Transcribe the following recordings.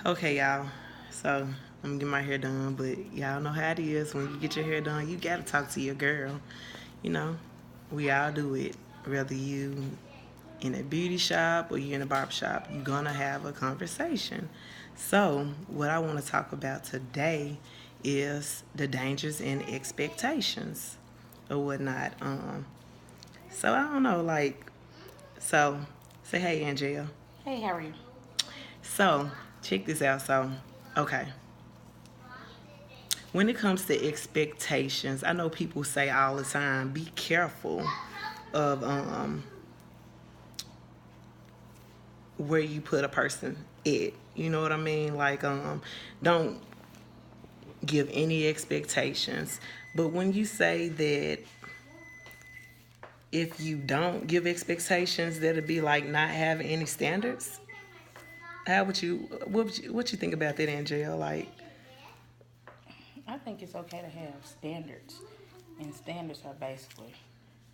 Okay, y'all. So I'm gonna get my hair done, but y'all know how it is. When you get your hair done, you gotta talk to your girl. You know, we all do it. Whether you in a beauty shop or you in a barber shop, you're gonna have a conversation. So what I want to talk about today is the dangers and expectations or whatnot. So I don't know, like, so say hey, Angel. Hey, how are you? So check this out. So okay, when it comes to expectations, I know people say all the time, be careful of where you put a person at. You know what I mean? Like don't give any expectations. But when you say that if you don't give expectations, that'll be like not having any standards. How would you think about that, Angel? Like, I think it's okay to have standards, and standards are basically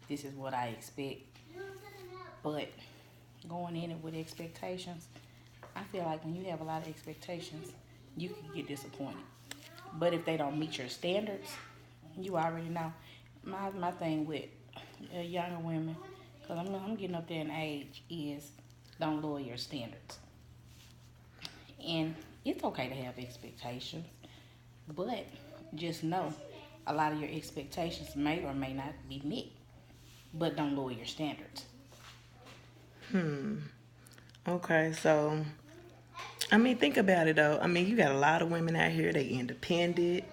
this is what I expect. But going in it with expectations, I feel like when you have a lot of expectations, you can get disappointed. But if they don't meet your standards, you already know. My thing with younger women, because I'm getting up there in age, is don't lower your standards. And it's okay to have expectations, but just know a lot of your expectations may or may not be met. But don't lower your standards. okay, so I mean, think about it though. I mean, you got a lot of women out here. They independent.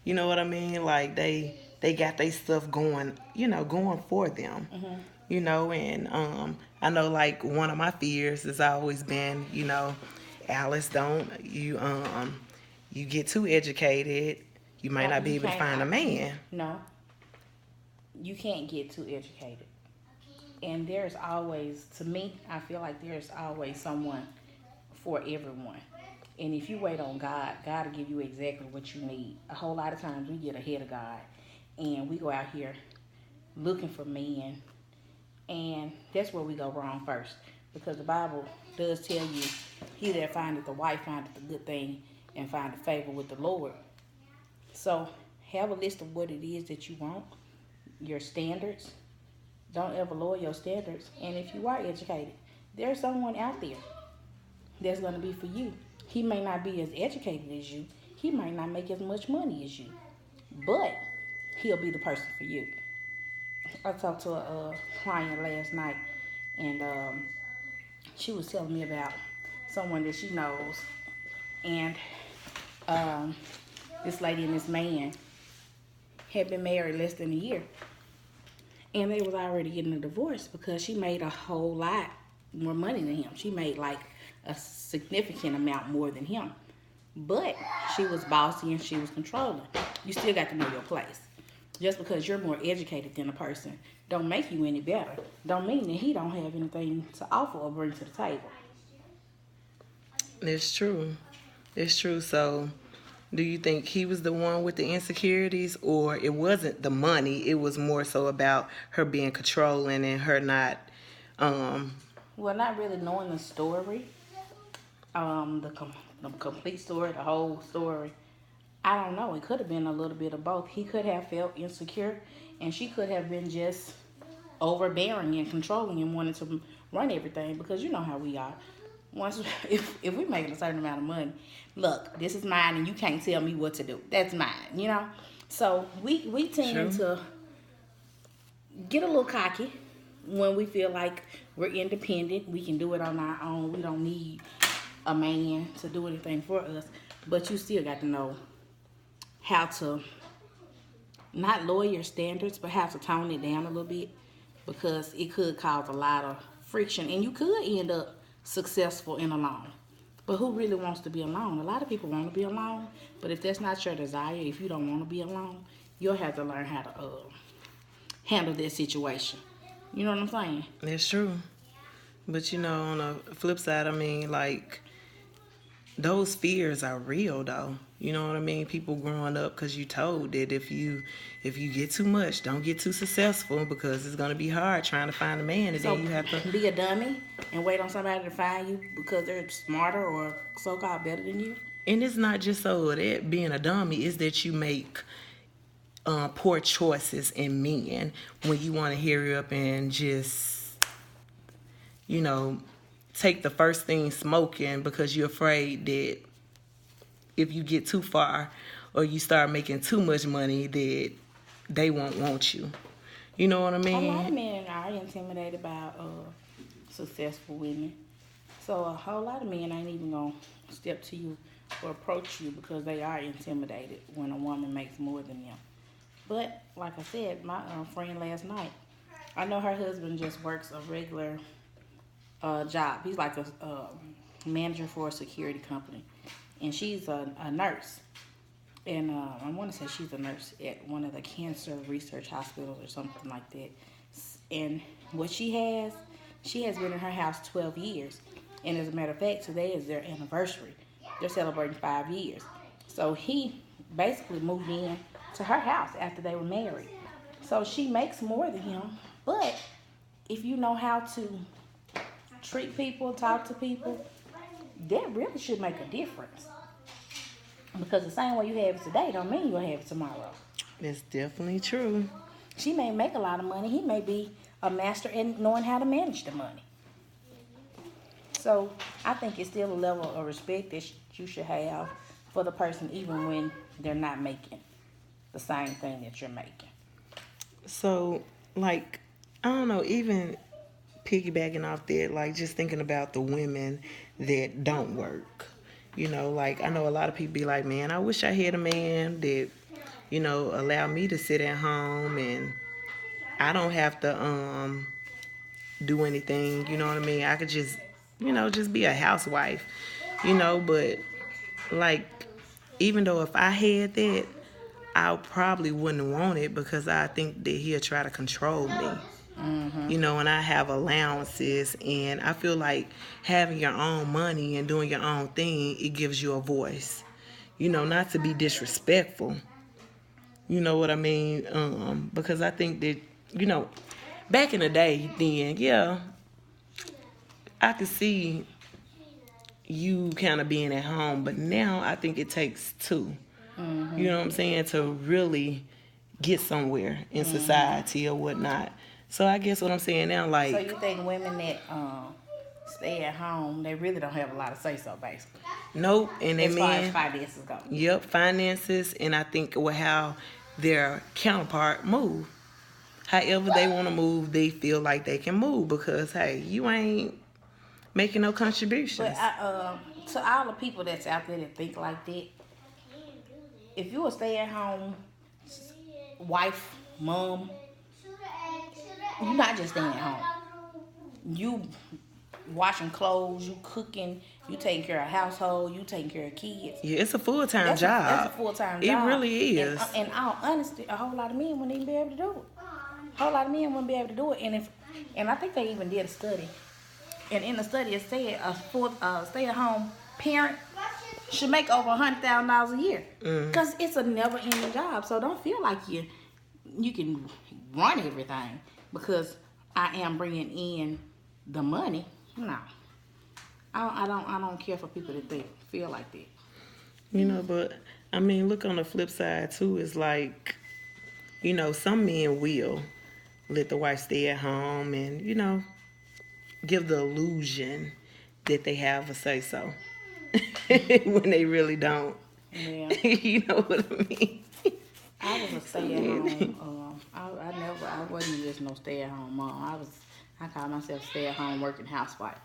You know what I mean? Like they got their stuff going. Going for them. Hmm. And I know like one of my fears has always been, Alice, don't you get too educated, you might not be You able to can't. find a man. No, you can't get too educated. And there's always, to me, I feel like there's always someone for everyone. And if you wait on God, God will give you exactly what you need. A whole lot of times we get ahead of God and we go out here looking for men, and that's where we go wrong first. Because the Bible does tell you, he that findeth the wife findeth the good thing and findeth favor with the Lord. So have a list of what it is that you want, your standards. Don't ever lower your standards. And if you are educated, there's someone out there that's going to be for you. He may not be as educated as you, he might not make as much money as you, but he'll be the person for you. I talked to a client last night, and she was telling me about someone that she knows, and um, this lady and this man had been married less than a year, and they was already getting a divorce because she made a whole lot more money than him. She made like a significant amount more than him, but she was bossy and she was controlling. You still got to know your place. Just because you're more educated than a person don't make you any better. Don't mean that he don't have anything to offer or bring to the table. It's true. It's true. So do you think he was the one with the insecurities, or it wasn't the money, it was more so about her being controlling and her not um Well, not really knowing the story, the complete story, the whole story. I don't know. It could have been a little bit of both. He could have felt insecure, and she could have been just overbearing and controlling and wanting to run everything because you know how we are. Once if we making a certain amount of money, look, this is mine and you can't tell me what to do. That's mine, you know. So we tend true. to get a little cocky when we feel like we're independent. We can do it on our own. We don't need a man to do anything for us. But you still got to know how to not lower your standards, but have to tone it down a little bit because it could cause a lot of friction and you could end up successful and alone. But who really wants to be alone? A lot of people want to be alone, but if that's not your desire, if you don't want to be alone, you'll have to learn how to handle that situation. You know what I'm saying? It's true. But on the flip side, I mean, like, those fears are real though. You know what I mean? People growing up because you told that if you get too much, don't get too successful because it's gonna be hard trying to find a man, and So then you have to. be a dummy and wait on somebody to find you because they're smarter or so-called better than you. And it's not just so that being a dummy, is that you make poor choices in men when you want to hurry up and just, you know, take the first thing smoking because you're afraid that if you get too far or you start making too much money that they won't want you. You know what I mean? A lot of men are intimidated by successful women. So a whole lot of men ain't even gonna step to you or approach you because they are intimidated when a woman makes more than them. But like I said, my friend last night, I know her husband just works a regular job. He's like a manager for a security company, and she's a nurse. And I want to say she's a nurse at one of the cancer research hospitals or something like that. And what she has been in her house 12 years. And as a matter of fact, today is their anniversary. They're celebrating 5 years. So he basically moved in to her house after they were married. So she makes more than him. But if you know how to treat people, talk to people, that really should make a difference. Because the same way you have it today don't mean you'll have it tomorrow. That's definitely true. She may make a lot of money. He may be a master in knowing how to manage the money. So I think it's still a level of respect that you should have for the person even when they're not making the same thing that you're making. So, like, I don't know, even piggybacking off that, like, just thinking about the women that don't work. You know, like, I know a lot of people be like, man, I wish I had a man that, you know, allow me to sit at home and I don't have to do anything, you know what I mean? I could just, you know, just be a housewife, you know, but, like, even though if I had that, I probably wouldn't want it because I think that he'll try to control me. You know, and I have allowances, and I feel like having your own money and doing your own thing, it gives you a voice. You know, not to be disrespectful. You know what I mean? Because I think that, you know, back in the day, then, yeah, I could see you kind of being at home, but now I think it takes two. You know what I'm saying? To really get somewhere in society or whatnot. So I guess what I'm saying now, like... So you think women that stay at home, they really don't have a lot of say-so, basically? Nope. And as far as finances go. Yep, finances, and I think how their counterpart move. However they want to move, they feel like they can move because, hey, you ain't making no contributions. But to all the people that's out there that think like that, if you a stay-at-home wife, mom, you're not just staying at home. You washing clothes, you cooking, you taking care of household, you taking care of kids. Yeah, it's a full-time job. That's a full-time job. It really is. And in all honesty, a whole lot of men wouldn't even be able to do it. A whole lot of men wouldn't be able to do it. And I think they even did a study. And in the study, it said a stay-at-home parent should make over $100,000 a year. Because it's a never-ending job. So don't feel like you can run everything because I am bringing in the money. No, I don't care for people that feel like that. You know, but I mean, look on the flip side too. It's like, you know, some men will let the wife stay at home and, you know, give the illusion that they have a say so when they really don't. Yeah. You know what I mean? I was a stay-at-home. I wasn't just no stay-at-home mom. I called myself stay-at-home working housewife.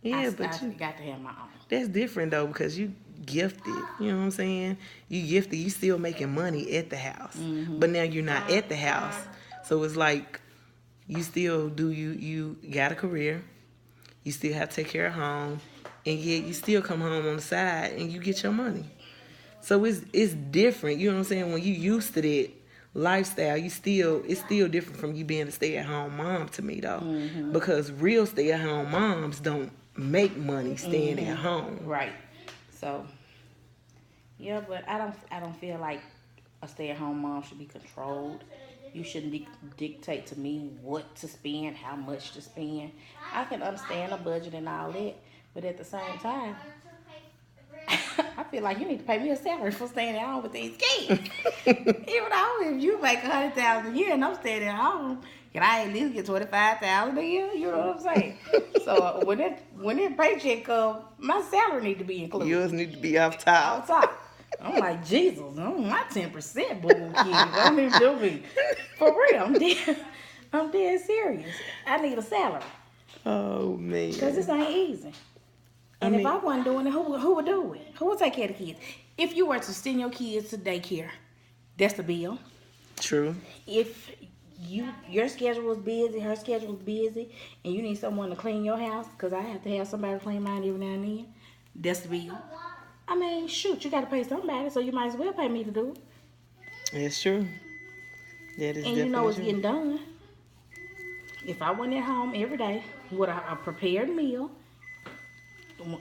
Yeah, I got to have my own. That's different though because you gifted. You know what I'm saying? You gifted. You still making money at the house, but now you're not at the house. So it's like you still do. You got a career. You still have to take care of home, and yet you still come home on the side and you get your money. So it's different. You know what I'm saying? When you used to that lifestyle, it's still different from you being a stay-at-home mom to me though, because real stay-at-home moms don't make money staying at home. Right. So, yeah, but I don't feel like a stay-at-home mom should be controlled. You shouldn't dictate to me what to spend, how much to spend. I can understand a budget and all that, but at the same time, I feel like you need to pay me a salary for staying at home with these kids. Even though if you make $100,000 a year and I'm staying at home, can I at least get $25,000 a year? You know what I'm saying? So when that paycheck comes, my salary need to be included. Yours need to be off top. Off top. I'm like, Jesus, my 10% boo kids. Don't even do me. For real, I'm dead serious. I need a salary. Oh man. Because this ain't easy. And if I wasn't doing it, who would do it? Who would take care of the kids? If you were to send your kids to daycare, that's the bill. True. If your schedule was busy, her schedule was busy, and you need someone to clean your house, because I have to have somebody to clean mine every now and then, that's the bill. I mean, shoot, you got to pay somebody, so you might as well pay me to do it. That's true. That is. And you know it's getting done. If I went at home every day with a prepared meal,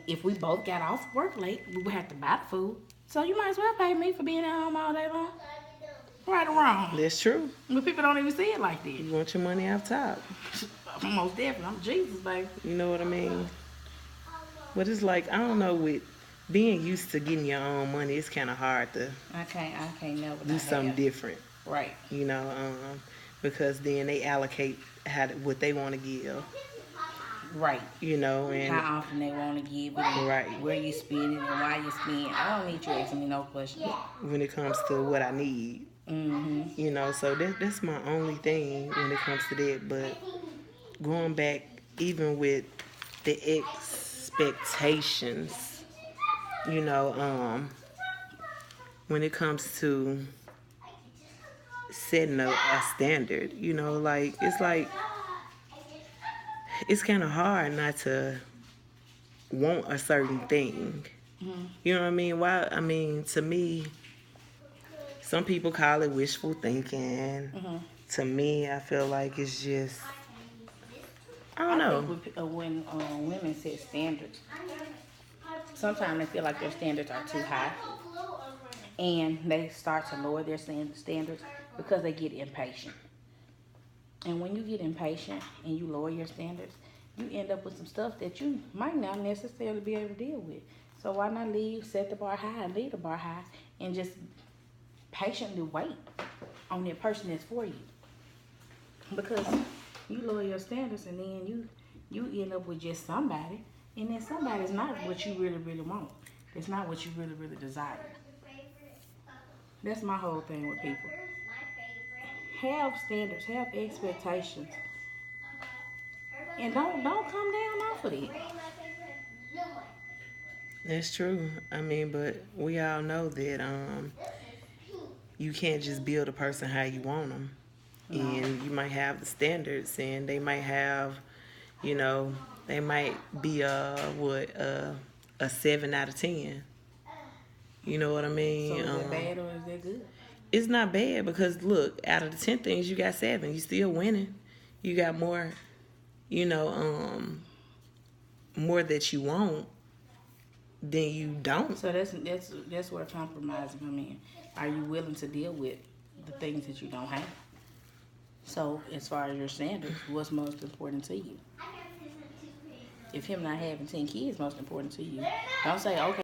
if we both got off work late, we would have to buy the food. So you might as well pay me for being at home all day long. Right or wrong? That's true. But people don't even see it like that. You want your money off top. Most definitely. I'm Jesus, baby. You know what I mean? But it's like, I don't know, with being used to getting your own money, it's kind of hard to I can't never do something different. Right. You know, because then they allocate what they want to give. Right. You know, and how often they want to give it, right, where you spend it, and why you spend it. I don't need you asking me no questions. When it comes to what I need. You know, so that's my only thing when it comes to that. But going back, even with the expectations, you know, when it comes to setting a standard, you know, like it's kind of hard not to want a certain thing. You know what I mean? Why? I mean, to me, some people call it wishful thinking. To me, I feel like it's just, I don't know. Think when women set standards, sometimes they feel like their standards are too high, and they start to lower their standards because they get impatient. And when you get impatient and you lower your standards, you end up with some stuff that you might not necessarily be able to deal with. So why not set the bar high and leave the bar high and just patiently wait on that person that's for you? Because you lower your standards and then you end up with just somebody, and then somebody is not what you really, really want. It's not what you really, really desire. That's my whole thing with people. Have standards, have expectations, and don't come down off of it. That's true. I mean, but we all know that you can't just build a person how you want them. No. And you might have the standards, and they might have, you know, they might be a 7 out of 10. You know what I mean? So is that bad or is that good? It's not bad, because look, out of the 10 things, you got 7. You still winning. You got more, you know, more that you want than you don't. So that's where compromising come in. Are you willing to deal with the things that you don't have? So as far as your standards, what's most important to you? If him not having 10 kids most important to you, don't say, okay,